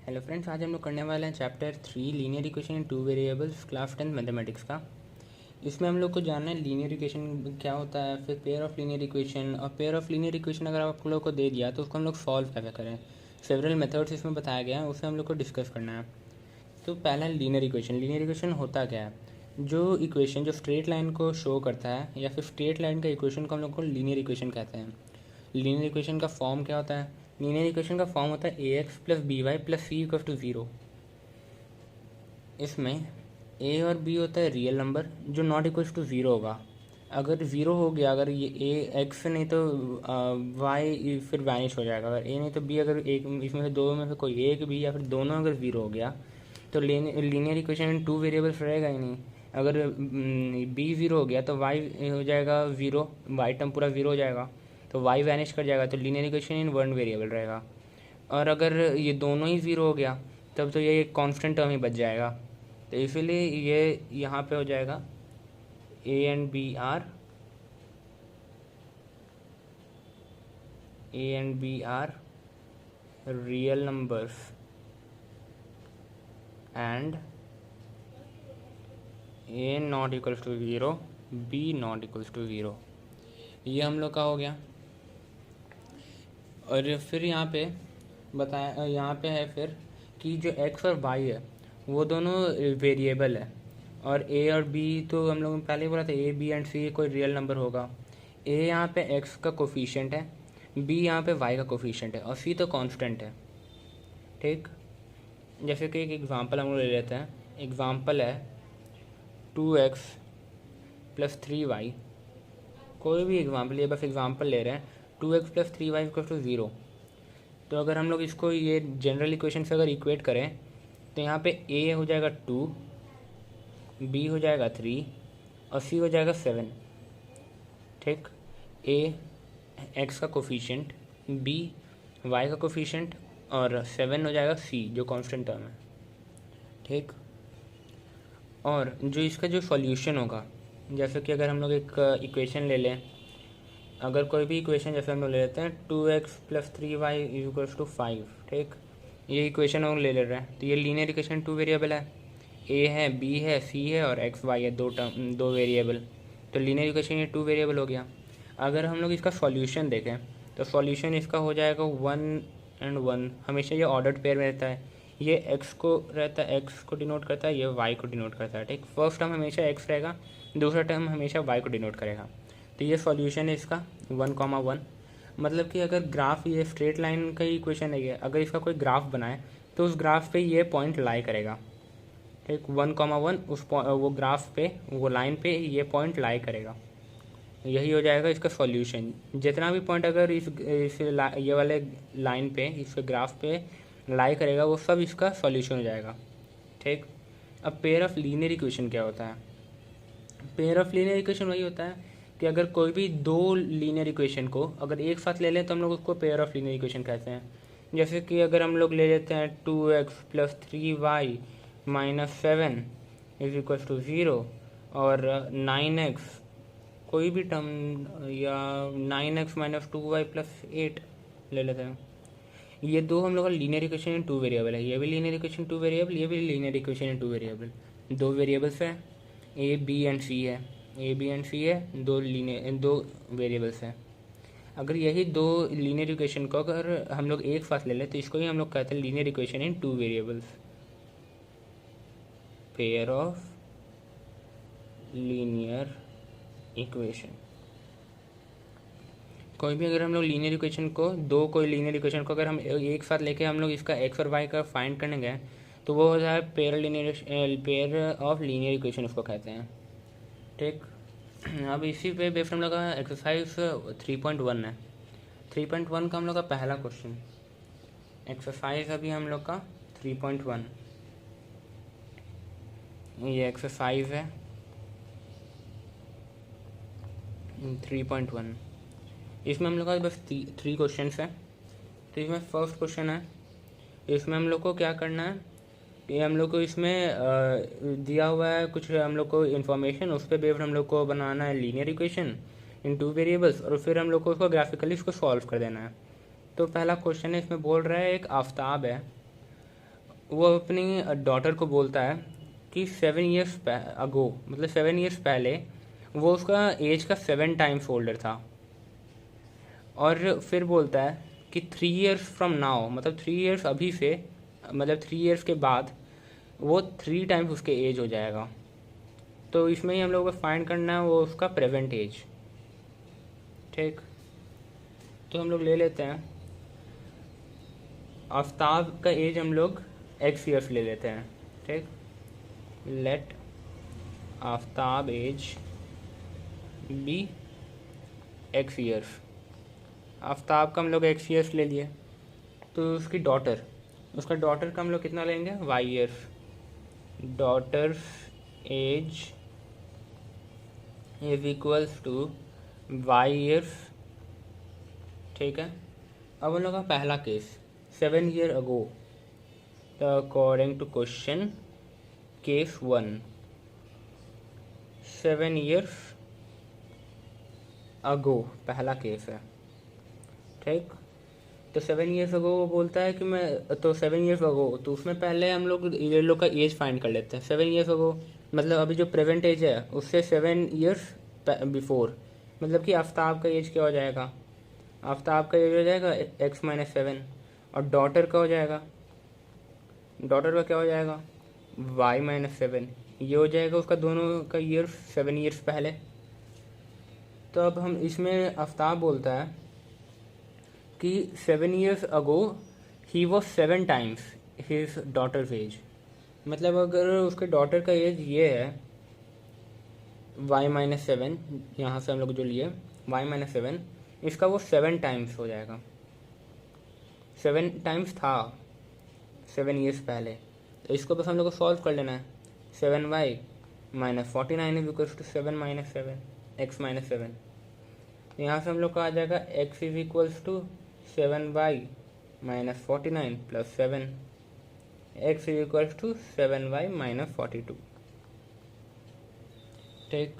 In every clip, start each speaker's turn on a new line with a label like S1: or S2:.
S1: Hello friends, आज हम लोग करने वाले हैं chapter 3 linear equation in two variables class 10 mathematics का। इसमें हम लोग को जानना है लीनियर इक्वेशन क्या होता है, फिर पेयर ऑफ लीनियर इक्वेशन। और पेयर ऑफ लीनियर इक्वेशन अगर आप लोग को दे दिया तो उसको हम लोग सॉल्व कैसे करें। सेवरल मेथड्स इसमें बताया गया है, उसे हम लोग को डिस्कस करना है। तो पहला लीनियर इक्वेशन। लीनियर इक्वेशन होता क्या है? जो इक्वेशन जो स्ट्रेट लाइन को शो करता है या फिर स्ट्रेट लाइन का इक्वेशन को हम लोग को लीनियर इक्वेशन कहते हैं। लीनियर इक्वेशन का फॉर्म क्या होता है? लीनियर इक्वेशन का फॉर्म होता है a x plus b y plus c equal to zero. इसमें ए और बी होता है रियल नंबर जो नॉट इक्वल्स टू ज़ीरो होगा। अगर ज़ीरो हो गया, अगर ये ए एक्स नहीं तो वाई फिर वैनिश हो जाएगा। अगर ए नहीं तो बी, अगर एक इसमें से दो में से कोई एक भी या फिर दोनों अगर ज़ीरो हो गया तो लीनियर इक्वेशन में टू वेरिएबल्स रहेगा ही नहीं। अगर बी ज़ीरो हो गया तो वाई हो जाएगा ज़ीरो, वाई टर्म पूरा ज़ीरो हो जाएगा, तो वाई वैनिश कर जाएगा, तो linear equation in one variable रहेगा। और अगर ये दोनों ही ज़ीरो हो गया तब तो ये कांस्टेंट टर्म ही बच जाएगा। तो इसीलिए ये यहाँ पे हो जाएगा A and B are real numbers and A not equals to zero, B not equals to zero. ये हम लोग का हो गया। और फिर यहाँ पे बताया, यहाँ पे है फिर कि जो एक्स और वाई है वो दोनों वेरिएबल है, और ए और बी तो हम लोगों ने पहले ही बोला था ए बी एंड सी कोई रियल नंबर होगा। ए यहाँ पे एक्स का कोफिशिएंट है, बी यहाँ पे वाई का कोफिशिएंट है, और सी तो कांस्टेंट है। ठीक, जैसे कि एक एग्जांपल हम लोग ले लेते हैं। एग्जांपल है 2x प्लस 3y। कोई भी एग्जांपल, ये बस एग्जांपल ले रहे हैं। 2x plus 3y equal to zero. तो अगर हम लोग इसको ये जनरल इक्वेशन से अगर इक्वेट करें तो यहाँ पे a हो जाएगा 2, b हो जाएगा 3 और c हो जाएगा 7। ठीक, a x का कोफिशिएंट, b y का कोफिशिएंट और 7 हो जाएगा c जो कांस्टेंट टर्म है। ठीक, और जो इसका जो सॉल्यूशन होगा, जैसे कि अगर हम लोग एक इक्वेशन ले लें, अगर कोई भी इक्वेशन जैसे हम लोग ले लेते हैं 2x plus 3y is equals to 5। ठीक, ये इक्वेशन हम ले रहे हैं तो ये लीनियर इक्वेशन टू वेरिएबल है। a है, b है, c है और x y है, दो वेरिएबल। तो लीनियर इक्वेशन ये टू वेरिएबल हो गया। अगर हम लोग इसका सॉल्यूशन देखें तो सॉल्यूशन इसका हो जाएगा 1 एंड 1। हमेशा ये ऑर्डर्ड पेयर में रहता है। ये x को रहता है, x को डिनोट करता है, ये y को डिनोट करता है। ठीक, फर्स्ट टर्म हमेशा x रहेगा, दूसरा टर्म हमेशा y को डिनोट करेगा। तो ये सॉल्यूशन है इसका 1,1। मतलब कि अगर ग्राफ, ये स्ट्रेट लाइन का ही इक्वेशन है, ये अगर इसका कोई ग्राफ बनाए तो उस ग्राफ पे ये पॉइंट लाई करेगा। ठीक, 1,1 वो ग्राफ पे, वो लाइन पे ये पॉइंट लाई करेगा। यही हो जाएगा इसका सॉल्यूशन। जितना भी पॉइंट अगर ये वाले लाइन पे, इस ग्राफ पे लाई करेगा वो सब इसका सॉल्यूशन हो जाएगा। ठीक, अब पेयर ऑफ लीनियर इक्वेशन क्या होता है? पेयर ऑफ लीनियर इक्वेशन वही होता है कि अगर कोई भी दो लीनियर इक्वेशन को अगर एक साथ ले लें तो हम लोग उसको पेयर ऑफ लीनियर इक्वेशन कहते हैं। जैसे कि अगर हम लोग ले लेते हैं 2x plus 3y minus 7 is equal to zero, और 9x कोई भी टर्म, या 9x माइनस 2y प्लस 8 ले लेते हैं। ये दो हम लोग का linear equation in two variable है। ये भी लीनियर इक्वेशन टू वेरिएबल, ये भी linear equation in two variable. दो वेरिएबल्स है, ए बी एंड सी है, ए बी एंड सी है, दो वेरिएबल्स हैं। अगर यही दो लीनियर इक्वेशन को अगर हम लोग एक साथ ले लें तो इसको ही हम लोग कहते हैं linear equation in two variables, pair of linear equation. कोई भी अगर हम लोग लीनियर इक्वेशन को, कोई लीनियर इक्वेशन को अगर हम एक साथ लेके हम लोग इसका एक्स और वाई का फाइंड करने गए तो वो हो जाए पेयर ऑफ लीनियर इक्वेशन उसको कहते हैं। ठीक, अब इसी पे बेस्ड हम लोग का एक्सरसाइज 3.1 है। 3.1 का हम लोग का पहला क्वेश्चन एक्सरसाइज, अभी हम लोग का 3.1 ये एक्सरसाइज है 3.1। इसमें हम लोग का बस 3 क्वेश्चन है। तो इसमें फर्स्ट क्वेश्चन है, इसमें हम लोग को क्या करना है कि हम लोग को इसमें दिया हुआ है कुछ हम लोग को इन्फॉर्मेशन, उस पर बेस्ड हम लोग को बनाना है linear equation in two variables, और फिर हम लोग को उसको ग्राफिकली इसको सॉल्व कर देना है। तो पहला क्वेश्चन है, इसमें बोल रहा है एक आफताब है वो अपनी डॉटर को बोलता है कि 7 ईयर्स अगो, मतलब 7 ईयर्स पहले वो उसका एज का 7 टाइम्स ओल्डर था। और फिर बोलता है कि 3 ईयर्स फ्रॉम नाउ, मतलब 3 ईयर्स अभी से, मतलब 3 ईयर्स के बाद वो 3 टाइम्स उसके एज हो जाएगा। तो इसमें ही हम लोगों को फाइंड करना है वो उसका प्रेजेंट एज। ठीक, तो हम लोग ले लेते हैं आफ्ताब का एज, हम लोग एक्स ईयर्स ले लेते हैं। ठीक, let Aftab age be X years. Aftab का हम लोग एक्स ईयर्स ले लिए, तो उसकी डॉटर, उसका डॉटर का हम लोग कितना लेंगे, Y years. Daughters age is equals to Y years. ठीक है, अब हम लोग का पहला case 7 year ago, according to question case 1, 7 years ago पहला केस है। ठीक, तो 7 ईयर्स अगो वो बोलता है कि मैं, तो 7 ईयर्स अगो, तो उसमें पहले हम लोग ये लोग का एज फाइंड कर लेते हैं। 7 ईयर्स अगो मतलब अभी जो प्रेजेंट एज है उससे 7 ईयर्स बिफोर, मतलब कि आफ्ताब का एज क्या हो जाएगा, आफ्ताब का एज हो जाएगा x-7, और डॉटर का हो जाएगा, डॉटर का क्या हो जाएगा y-7, ये हो जाएगा उसका दोनों का ईयर 7 ईयर्स पहले। तो अब हम इसमें आफ्ताब बोलता है कि 7 years ago he was 7 times his daughters as, मतलब अगर उसके डॉटर का एज ये है y-7, यहाँ से हम लोग जो लिए y-7, इसका वो 7 टाइम्स हो जाएगा, 7 टाइम्स था 7 ईयर्स पहले। तो इसको बस हम लोग को सॉल्व कर लेना है। 7y-49 is equals to 7-7 x-7। यहाँ से हम लोग को आ जाएगा x is equals to 7y-49 plus 7, x is equals to 7y-42। ठीक,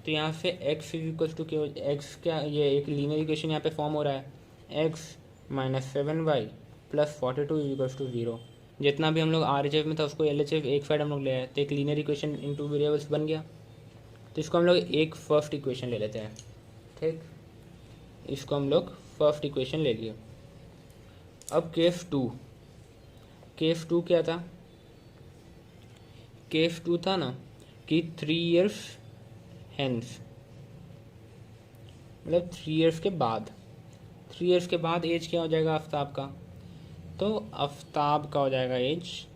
S1: तो यहाँ से x इज इक्वल्स टू क्या, x क्या, ये एक लीनियर इक्वेशन यहाँ पे फॉर्म हो रहा है, x-7y plus 42 is equals to 0। जितना भी हम लोग RHF में था उसको LHF एक साइड हम लोग ले आए, तो एक linear equation in two variables बन गया। तो इसको हम लोग एक फर्स्ट इक्वेशन ले लेते हैं। ठीक, इसको हम लोग फर्स्ट इक्वेशन ले लिए। अब केस 2, केस 2 क्या था, केस 2 था ना कि 3 ईयर्स हेंस, मतलब 3 ईयर्स के बाद, 3 ईयर्स के बाद एज क्या हो जाएगा आफ्ताब का, तो आफ्ताब का हो जाएगा एज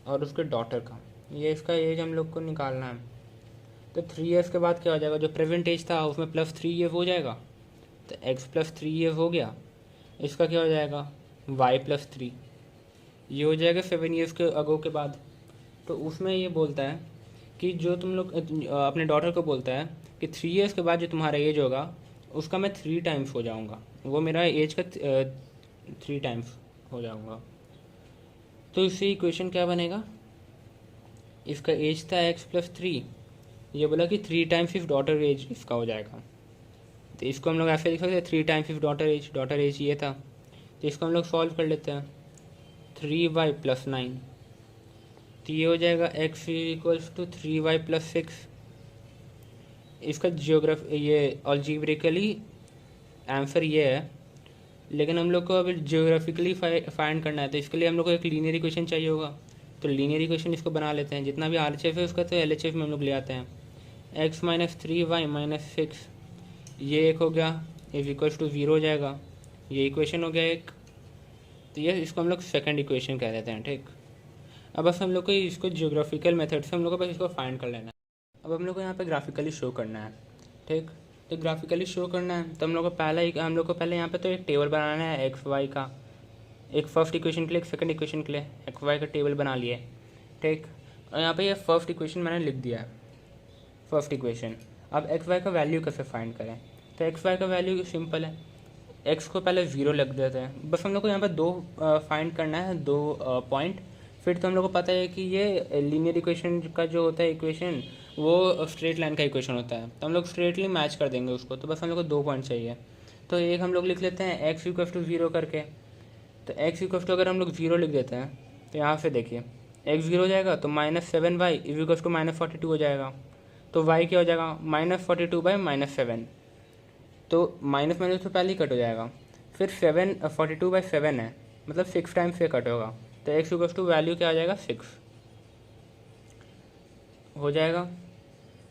S1: और उसके डॉटर का, ये इसका एज हम लोग को निकालना है। तो 3 ईयर्स के बाद क्या हो जाएगा, जो प्रेजेंट एज था उसमें +3 ईयर हो जाएगा, तो x + 3 ईयर हो गया। इसका क्या हो जाएगा y + 3, ये हो जाएगा 7 ईयर्स के अगो के बाद। तो उसमें ये बोलता है कि जो तुम लोग अपने डॉटर को बोलता है कि 3 ईयर्स के बाद जो तुम्हारा एज होगा उसका मैं 3 टाइम्स हो जाऊंगा, वो मेरा एज का 3 टाइम्स हो जाऊंगा। तो इससे इक्वेशन क्या बनेगा, इसका एज था x + 3, ये बोला कि 3 टाइम्स इफ डॉटर एज इसका हो जाएगा। तो इसको हम लोग ऐसे लिख सकते हैं 3 टाइम्स इफ डॉटर एज ये था। तो इसको हम लोग सॉल्व कर लेते हैं, 3y + 9, तो ये हो जाएगा x इक्वल्स टू 3y + 6। इसका ये अलजेब्रिकली आंसर ये है, लेकिन हम लोग को अभी जियोग्राफिकली फाइंड करना है, तो इसके लिए हम लोग को एक लीनियर इक्वेशन चाहिए होगा। तो लीनियर इक्वेशन इसको बना लेते हैं, जितना भी RHF है उसका तो LHF में हम लोग ले आते हैं। x - 3y - 6 ये एक हो गया, इज इक्वल्स टू 0 हो जाएगा, ये इक्वेशन हो गया एक। तो ये इसको हम लोग सेकंड इक्वेशन कह देते हैं। ठीक, अब बस हम लोग को इसको जियोग्राफिकल मेथड से हम लोग को बस इसको फाइंड कर लेना है। अब हम लोग को यहाँ पे ग्राफिकली शो करना है। ठीक, तो ग्राफिकली शो करना है तो हम लोग को पहले यहाँ पे तो एक टेबल बनाना है एक्स वाई का, एक फर्स्ट इक्वेशन के लिए, एक सेकंड इक्वेशन के लिए एक्स वाई का टेबल बना लिए। ठीक, और यहाँ पे ये फर्स्ट इक्वेशन मैंने लिख दिया है, फर्स्ट इक्वेशन। अब एक्स वाई का वैल्यू कैसे फाइंड करें, तो एक्स वाई का वैल्यू सिंपल है, एक्स को पहले 0 लग देते हैं। बस हम लोग को यहाँ पर दो फाइंड करना है, दो पॉइंट। फिर तो हम लोग को पता है कि ये लीनियर इक्वेशन का जो होता है इक्वेशन वो स्ट्रेट लाइन का इक्वेशन होता है, तो हम लोग स्ट्रेटली मैच कर देंगे उसको। तो बस हम लोग को 2 पॉइंट चाहिए, तो एक हम लोग लिख लेते हैं x = 0 करके, तो एक्स इक्वल टू अगर हम लोग 0 लिख देते हैं तो यहाँ से देखिए एक्स 0 हो जाएगा तो -7y इक्वल टू -42 हो जाएगा। तो y क्या हो जाएगा -42/-7। तो माइनस माइनस तो पहले ही कट हो जाएगा। फिर 42/7 है मतलब 6 टाइम्स से कट होगा। तो एक्स इक्वल टू वैल्यू क्या आ जाएगा 6 हो जाएगा।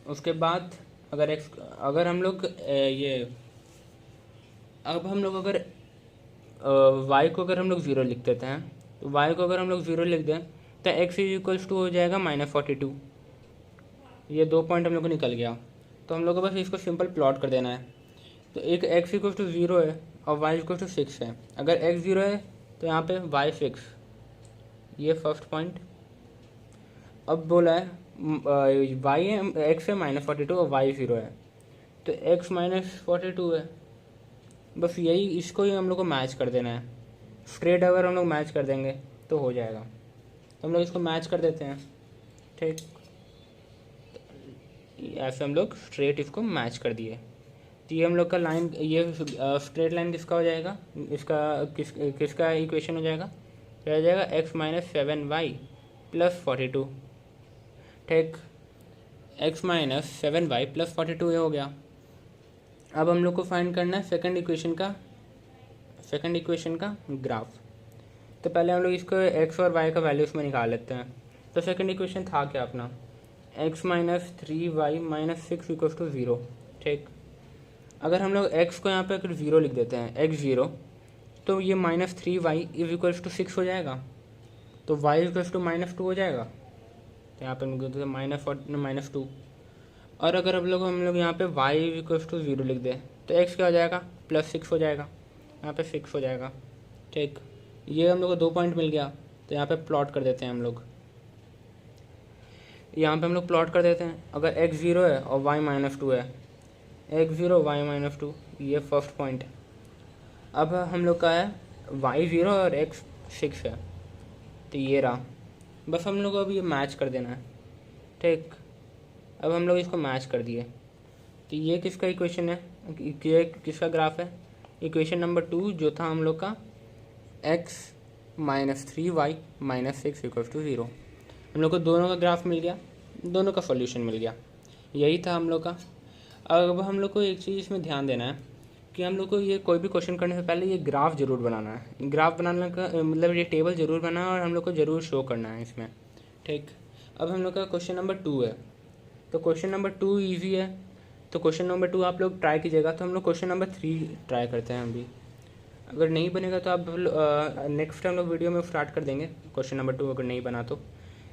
S1: उसके बाद अगर हम लोग अब हम लोग अगर y को अगर हम लोग 0 लिख देते हैं तो y को अगर हम लोग 0 लिख दें तो x इज इक्वल्स टू हो जाएगा -42। ये 2 पॉइंट हम लोग को निकल गया। तो हम लोग को बस इसको सिंपल प्लॉट कर देना है। तो एक x इक्वल टू 0 है और y इक्वल टू 6 है। अगर x 0 है तो यहाँ पे y 6, ये फर्स्ट पॉइंट। अब बोला है y है x है -42 और y 0 है तो x -42 है। बस यही इसको ही हम लोग को मैच कर देना है। स्ट्रेट अगर हम लोग मैच कर देंगे तो हो जाएगा। तो हम लोग इसको मैच कर देते हैं, ठीक। ऐसे हम लोग स्ट्रेट इसको मैच कर दिए। तो ये हम लोग का लाइन, ये स्ट्रेट लाइन किसका हो जाएगा, इसका किसका इक्वेशन हो जाएगा, क्या हो जाएगा x - 7y + 42, ठीक। x - 7y + 42 ये हो गया। अब हम लोग को फाइंड करना है सेकंड इक्वेशन का ग्राफ। तो पहले हम लोग इसको x और y का वैल्यू इसमें निकाल लेते हैं। तो सेकंड इक्वेशन था क्या अपना, x - 3y - 6 = 0, ठीक। अगर हम लोग x को यहाँ पे अगर 0 लिख देते हैं, x 0, तो ये -3y = 6 हो जाएगा। तो y = -2 हो जाएगा। तो यहाँ पे -2। और अगर हम लोग यहाँ पे y = 0 लिख दें तो x क्या हो जाएगा +6 हो जाएगा। यहाँ पे 6 हो जाएगा, ठीक। ये हम लोग को 2 पॉइंट मिल गया। तो यहाँ पे प्लॉट कर देते हैं हम लोग। यहाँ पे हम लोग प्लॉट कर देते हैं। अगर x 0 है और y -2 है, x 0 y -2, ये फर्स्ट पॉइंट। अब हम लोग का है y 0 और x 6 है, तो ये रहा। बस हम लोग को अब ये मैच कर देना है, ठीक। अब हम लोग इसको मैच कर दिए। तो ये किसका इक्वेशन है, ये किसका ग्राफ है, इक्वेशन नंबर 2 जो था हम लोग का x - 3y - 6 = 0। हम लोग को दोनों का ग्राफ मिल गया, दोनों का सॉल्यूशन मिल गया। यही था हम लोग का। अब हम लोग को एक चीज़ इसमें ध्यान देना है कि हम लोग को ये कोई भी क्वेश्चन करने से पहले ये ग्राफ ज़रूर बनाना है। ग्राफ बनाने का मतलब ये टेबल ज़रूर बनाना है और हम लोग को ज़रूर शो करना है इसमें, ठीक। अब हम लोग का क्वेश्चन नंबर 2 है। तो क्वेश्चन नंबर 2 ईजी है। तो क्वेश्चन नंबर 2 आप लोग ट्राई कीजिएगा। तो हम लोग क्वेश्चन नंबर 3 ट्राई करते हैं अभी। अगर नहीं बनेगा तो आप नेक्स्ट हम लोग वीडियो में स्टार्ट कर देंगे क्वेश्चन नंबर 2 अगर नहीं बना तो।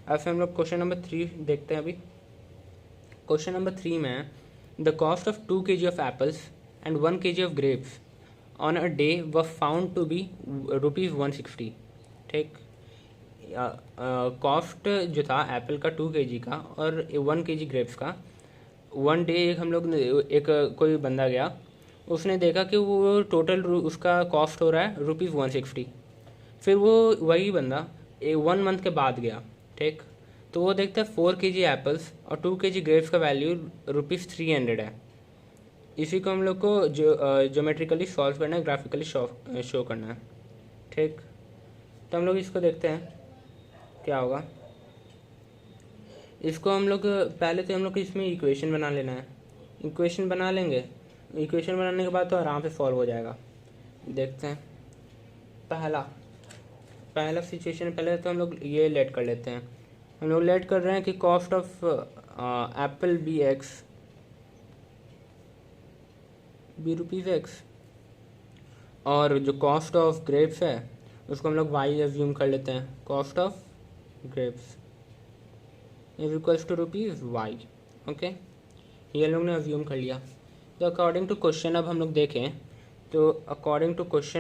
S1: ऐसे हम लोग क्वेश्चन नंबर 3 देखते हैं अभी। क्वेश्चन नंबर 3 में the cost of 2 kg of apples and 1 kg of grapes on a day व फाउंड टू बी ₹160, ठीक। कॉस्ट जो था एप्पल का 2 kg का और 1 kg ग्रेप्स का, वन डे एक कोई बंदा गया, उसने देखा कि वो टोटल उसका कॉस्ट हो रहा है ₹160। फिर वो वही बंदा 1 मंथ के बाद गया, ठीक। तो वो देखता है 4 kg एप्पल्स और 2 kg ग्रेप्स का वैल्यू ₹300 है। इसी को हम लोग को ज्योमेट्रिकली सॉल्व करना है, ग्राफिकली शो करना है, ठीक। तो हम लोग इसको देखते हैं क्या होगा। इसको हम लोग पहले तो हम लोग को इसमें इक्वेशन बना लेना है। इक्वेशन बना लेंगे, इक्वेशन बनाने के बाद तो आराम से सॉल्व हो जाएगा। देखते हैं पहला सिचुएशन। पहले तो हम लोग ये लेट कर लेते हैं। हम लोग लेट कर रहे हैं कि cost of apple be ₹X और जो कॉस्ट ऑफ ग्रेप्स है उसको हम लोग y एज्यूम कर लेते हैं। Cost of grapes is equals to ₹y, okay. ये लोग ने एज्यूम कर लिया। तो अकॉर्डिंग टू क्वेश्चन अब हम लोग देखें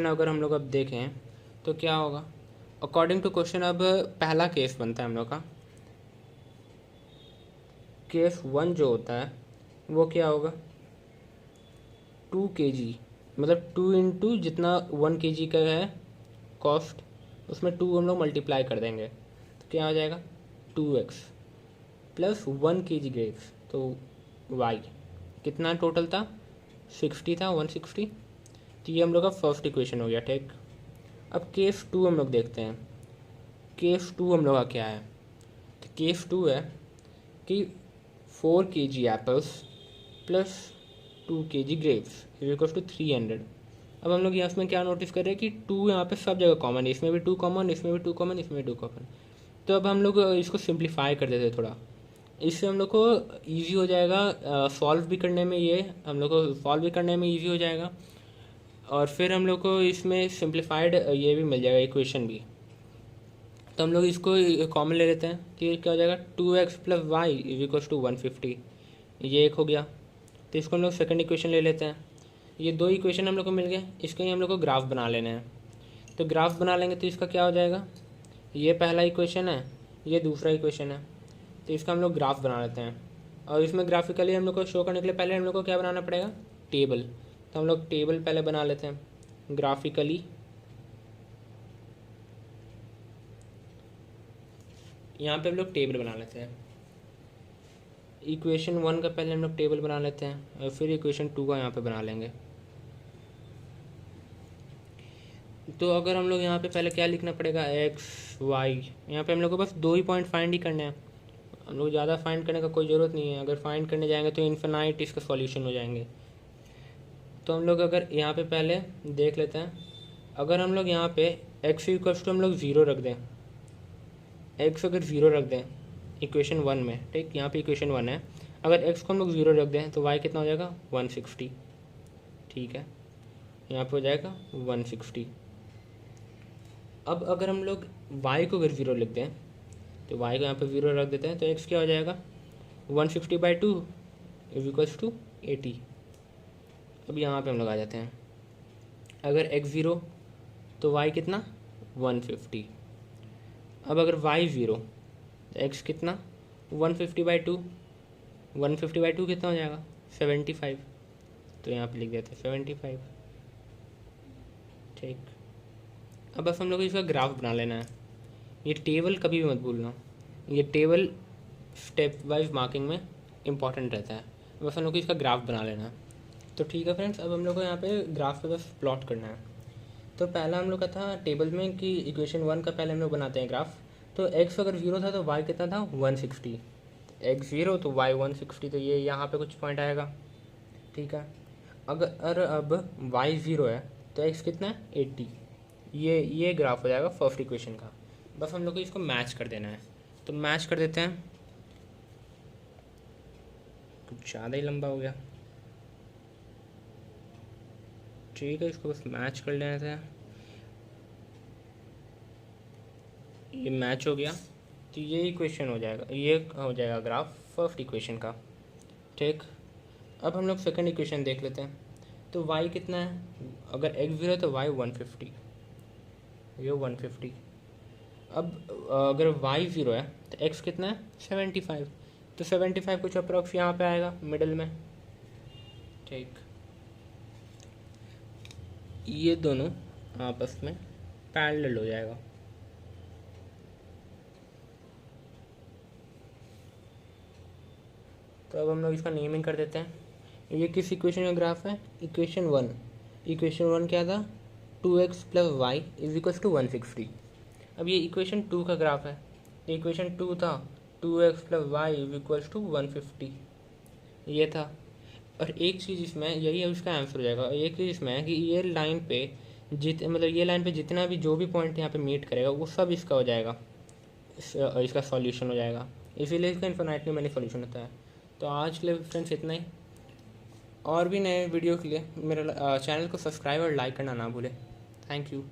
S1: अगर हम लोग अब देखें तो क्या होगा। अकॉर्डिंग टू क्वेश्चन अब पहला केस बनता है हम लोग का। केस 1 जो होता है वो क्या होगा, 2 kg मतलब 2 इंटू जितना 1 kg का है कॉस्ट, उसमें 2 हम लोग मल्टीप्लाई कर देंगे तो क्या हो जाएगा 2x प्लस 1 kg ग्रेप्स। तो y कितना टोटल था 60 था, 160। तो ये हम लोग का फर्स्ट इक्वेशन हो गया, ठीक। अब केस 2 हम लोग देखते हैं। केस 2 हम लोग का क्या है? तो केस 2 है कि 4 kg apples plus 2 kg grapes equals to 300। अब हम लोग यहाँ इसमें क्या नोटिस कर रहे हैं कि 2 यहाँ पे सब जगह कॉमन है, इसमें भी 2 कॉमन, इसमें भी 2 कॉमन, इसमें भी 2 कॉमन। तो अब हम लोग इसको सिंप्लीफाई कर देते हैं थोड़ा, इससे हम लोग को ईजी हो जाएगा सॉल्व भी करने में, ये हम लोग को सॉल्व भी करने में ईजी हो जाएगा। और फिर हम लोग को इसमें सिंप्लीफाइड ये भी मिल जाएगा इक्वेशन भी। तो हम लोग इसको कॉमन ले लेते हैं कि क्या हो जाएगा 2x plus Y is equals to 150, ये एक हो गया। तो इसको हम लोग सेकंड इक्वेशन ले लेते हैं। ये 2 इक्वेशन हम लोग को मिल गए, इसके ही हम लोग को ग्राफ बना लेना है। तो ग्राफ बना लेंगे तो इसका क्या हो जाएगा, ये पहला इक्वेशन है, ये दूसरा इक्वेशन है। तो इसका हम लोग ग्राफ बना लेते हैं। और इसमें ग्राफिकली हम लोग को शो करने के लिए पहले हम लोग को क्या बनाना पड़ेगा, टेबल। तो हम लोग टेबल पहले बना लेते हैं ग्राफिकली। यहाँ पे हम लोग टेबल बना लेते हैं। इक्वेशन 1 का पहले हम लोग टेबल बना लेते हैं और फिर इक्वेशन 2 का यहाँ पे बना लेंगे। तो अगर हम लोग यहाँ पे पहले क्या लिखना पड़ेगा, एक्स वाई, यहाँ पे हम लोग को बस 2 ही पॉइंट फाइंड ही करने हैं, हम लोग ज़्यादा फाइंड करने का कोई ज़रूरत नहीं है। अगर फाइंड करने जाएंगे तो इन्फिनाइट इसका सॉल्यूशन हो जाएंगे। तो हम लोग अगर यहाँ पे पहले देख लेते हैं, अगर हम लोग यहाँ पे एक्स इक्वल्स टू हम लोग 0 रख दें, एक्स अगर 0 रख दें इक्वेशन 1 में, ठीक, यहाँ पे इक्वेशन 1 है, अगर एक्स को हम लोग 0 रख दें तो वाई कितना हो जाएगा 160, ठीक है, यहाँ पे हो जाएगा 160। अब अगर हम लोग y को अगर 0 लिख दें तो y को यहाँ पे 0 रख देते हैं, तो x क्या हो जाएगा 160/2 इज इक्वल्स टू 80। अब यहाँ पे हम लोग आ जाते हैं, अगर x 0 तो y कितना 150। अब अगर y 0 तो x कितना 150/2, 150/2 कितना हो जाएगा 75। तो यहाँ पे लिख देते हैं 75, ठीक। अब बस हम लोग को इसका ग्राफ बना लेना है। ये टेबल कभी भी मत भूलना, ये टेबल स्टेप वाइज मार्किंग में इम्पॉर्टेंट रहता है। बस हम लोग को इसका ग्राफ बना लेना है। तो ठीक है फ्रेंड्स, अब हम लोग को यहाँ पे ग्राफ पे बस प्लॉट करना है। तो पहला हम लोग का था टेबल में कि इक्वेशन 1 का पहले हम लोग बनाते हैं ग्राफ। तो x अगर 0 था तो y कितना था 160, x 0 तो y 160, तो ये यहाँ पे कुछ पॉइंट आएगा, ठीक है। अगर अब y 0 है तो x कितना है 80, ये ग्राफ हो जाएगा फर्स्ट इक्वेशन का। बस हम लोग को इसको मैच कर देना है। तो मैच कर देते हैं, कुछ ज़्यादा ही लंबा हो गया, ठीक है, इसको बस मैच कर लेते हैं। ये मैच हो गया तो ये इक्वेशन हो जाएगा, ये हो जाएगा ग्राफ फर्स्ट इक्वेशन का, ठीक। अब हम लोग सेकंड इक्वेशन देख लेते हैं। तो y कितना है, अगर x 0 है तो y 150, ये 150। अब अगर y 0 है तो x कितना है 75, तो 75 कुछ अप्रॉक्स यहाँ पे आएगा मिडल में, ठीक। ये दोनों आपस में पैरेलल हो जाएगा। तो अब हम लोग इसका नेमिंग कर देते हैं। ये किस इक्वेशन का ग्राफ है, इक्वेशन 1। इक्वेशन 1 क्या था 2x plus Y is equal to 160। अब ये इक्वेशन 2 का ग्राफ है। इक्वेशन 2 था 2x plus Y is equal to 150, ये था। और एक चीज़ इसमें, यही उसका आंसर हो जाएगा। एक चीज़ इसमें है कि ये लाइन पे ये लाइन पे जितना भी जो भी पॉइंट यहाँ पे मीट करेगा वो सब इसका हो जाएगा, इसका सॉल्यूशन हो जाएगा। इसीलिए इसका इन्फिनिटली मैनी सॉल्यूशन होता है। तो आज के लिए फ्रेंड्स इतना ही। और भी नए वीडियो के लिए मेरा चैनल को सब्सक्राइब और लाइक करना ना भूलें। Thank you.